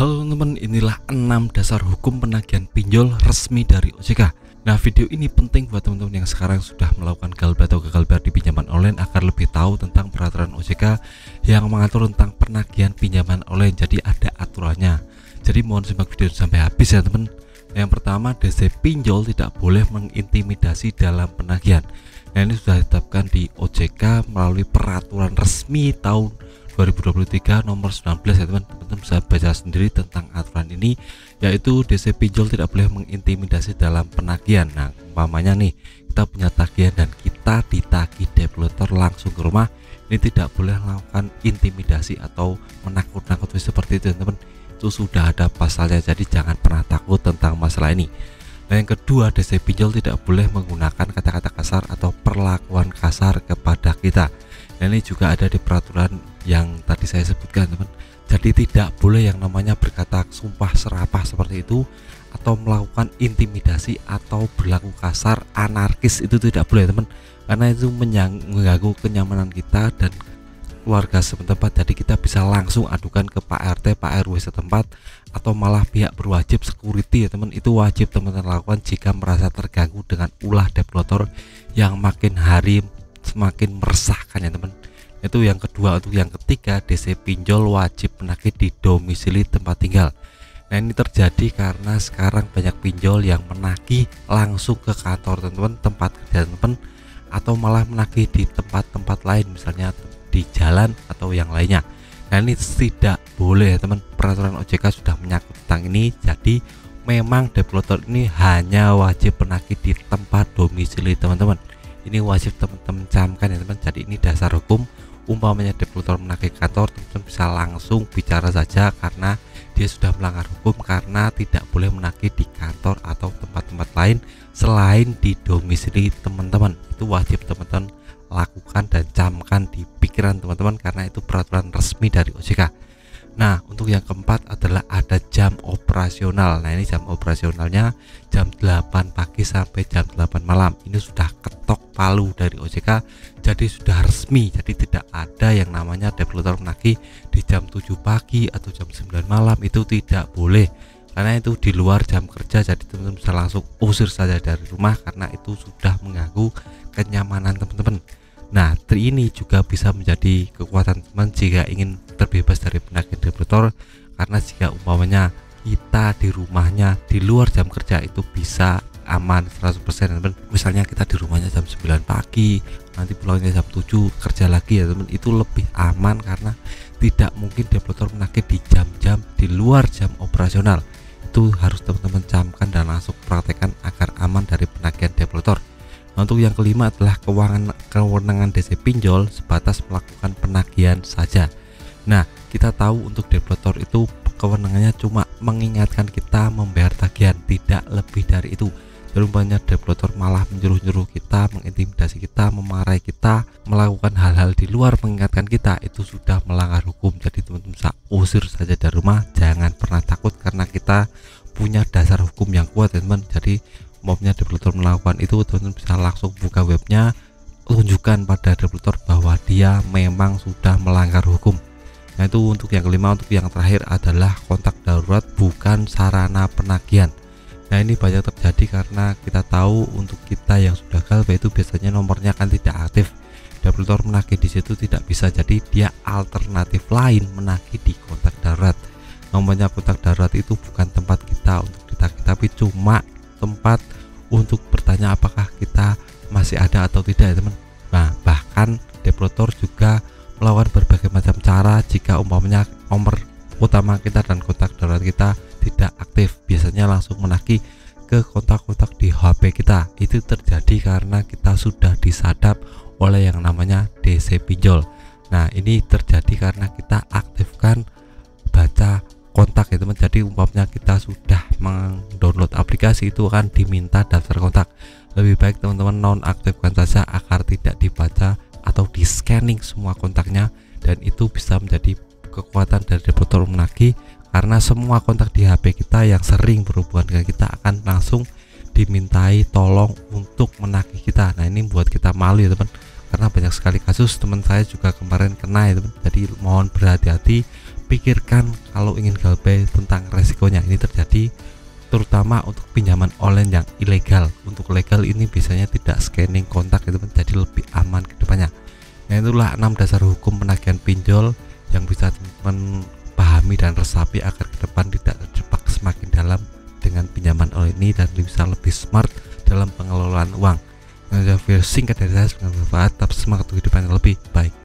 Halo teman-teman, inilah 6 dasar hukum penagihan pinjol resmi dari OJK. Nah, video ini penting buat teman-teman yang sekarang sudah melakukan galbah atau gagal bayar di pinjaman online agar lebih tahu tentang peraturan OJK yang mengatur tentang penagihan pinjaman online. Jadi ada aturannya. Jadi mohon simak video sampai habis ya teman. Yang pertama, DC pinjol tidak boleh mengintimidasi dalam penagihan. Nah, ini sudah ditetapkan di OJK melalui peraturan resmi tahun 2023 nomor 19 ya teman-teman, bisa baca sendiri tentang aturan ini, yaitu DC pinjol tidak boleh mengintimidasi dalam penagihan. Nah, umpamanya nih kita punya tagihan dan kita ditagih developer langsung ke rumah, ini tidak boleh melakukan intimidasi atau menakut-nakuti seperti itu teman-teman. Itu sudah ada pasalnya, jadi jangan pernah takut tentang masalah ini. Nah, yang kedua, DC pinjol tidak boleh menggunakan kata-kata kasar atau perlakuan kasar kepada kita. Nah, ini juga ada di peraturan yang tadi saya sebutkan teman. Jadi tidak boleh yang namanya berkata sumpah serapah seperti itu, atau melakukan intimidasi atau berlaku kasar anarkis, itu tidak boleh teman, karena itu mengganggu kenyamanan kita dan keluarga setempat. Jadi kita bisa langsung adukan ke Pak RT, Pak RW setempat, atau malah pihak berwajib security ya teman. Itu wajib teman-teman lakukan jika merasa terganggu dengan ulah developer yang makin hari semakin meresahkan ya teman. Itu yang kedua. Untuk yang ketiga, DC pinjol wajib menagih di domisili tempat tinggal. Nah, ini terjadi karena sekarang banyak pinjol yang menagih langsung ke kantor teman-teman, tempat kerja teman-teman, atau malah menagih di tempat-tempat lain, misalnya di jalan atau yang lainnya. Nah, ini tidak boleh ya teman. Peraturan OJK sudah menyangkut tentang ini. Jadi memang developer ini hanya wajib menagih di tempat domisili teman-teman. Ini wajib teman-teman camkan ya teman. Jadi ini dasar hukum. Umpamanya developer menagih kantor, teman-teman bisa langsung bicara saja karena dia sudah melanggar hukum, karena tidak boleh menagih di kantor atau tempat-tempat lain selain di domisili teman-teman. Itu wajib teman-teman lakukan dan camkan di pikiran teman-teman, karena itu peraturan resmi dari OJK. Nah, untuk yang keempat adalah ada jam operasional. Nah, ini jam operasionalnya jam 8 pagi sampai jam 8 malam. Ini sudah ketok palu dari OJK, jadi sudah resmi. Jadi tidak ada yang namanya developer menagih di jam 7 pagi atau jam 9 malam, itu tidak boleh, karena itu di luar jam kerja. Jadi teman-teman bisa langsung usir saja dari rumah, karena itu sudah mengganggu kenyamanan teman-teman. Nah, ini juga bisa menjadi kekuatan teman jika ingin terbebas dari penagihan developer, karena jika umpamanya kita di rumahnya di luar jam kerja itu bisa aman 100% teman. Misalnya kita di rumahnya jam 9 pagi, nanti pulangnya jam 7 kerja lagi ya teman, itu lebih aman karena tidak mungkin developer menagih di jam-jam di luar jam operasional. Itu harus teman-teman camkan dan langsung praktekkan agar aman dari penagihan developer. Nah, untuk yang kelima adalah kewenangan DC pinjol sebatas melakukan penagihan saja. Nah, kita tahu untuk developer itu kewenangannya cuma mengingatkan kita membayar tagihan, tidak lebih dari itu. Jadi banyak developer malah menyuruh-nyuruh kita, mengintimidasi kita, memarahi kita, melakukan hal-hal di luar mengingatkan kita, itu sudah melanggar hukum. Jadi teman-teman bisa usir saja dari rumah, jangan pernah takut karena kita punya dasar hukum yang kuat ya teman. Jadi maunya developer melakukan itu, teman-teman bisa langsung buka webnya, tunjukkan pada developer bahwa dia memang sudah melanggar hukum. Nah, itu untuk yang kelima. Untuk yang terakhir adalah kontak darurat bukan sarana penagihan. Nah, ini banyak terjadi karena kita tahu untuk kita yang sudah galbah itu biasanya nomornya kan tidak aktif. Developer menagih di situ tidak bisa, jadi dia alternatif lain menagih di kontak darurat. Nomornya kontak darurat itu bukan tempat kita untuk ditagih, tapi cuma tempat untuk bertanya apakah kita masih ada atau tidak ya teman. Nah, bahkan developer juga melakukan berbagai macam cara jika umpamanya nomor utama kita dan kontak darurat kita tidak aktif, biasanya langsung menagih ke kontak-kontak di HP kita. Itu terjadi karena kita sudah disadap oleh yang namanya DC pinjol. Nah, ini terjadi karena kita aktifkan baca kontak ya teman. Jadi umpamanya kita sudah mendownload aplikasi, itu akan diminta daftar kontak. Lebih baik teman-teman nonaktifkan saja agar tidak dibaca atau di scanning semua kontaknya, dan itu bisa menjadi kekuatan dari developer menagih, karena semua kontak di HP kita yang sering berhubungan dengan kita akan langsung dimintai tolong untuk menagih kita. Nah, ini buat kita malu ya teman, karena banyak sekali kasus teman saya juga kemarin kena ya teman. Jadi mohon berhati-hati pikirkan kalau ingin galbay tentang resikonya ini terjadi, terutama untuk pinjaman online yang ilegal. Untuk legal ini biasanya tidak scanning kontak, itu menjadi lebih aman ke depannya. Nah, itulah 6 dasar hukum penagihan pinjol yang bisa teman-teman pahami dan resapi agar ke depan tidak terjebak semakin dalam dengan pinjaman online ini dan bisa lebih smart dalam pengelolaan uang. Nah, video singkat dari saya, semoga bermanfaat. Tetap semangat untuk kehidupan yang lebih baik.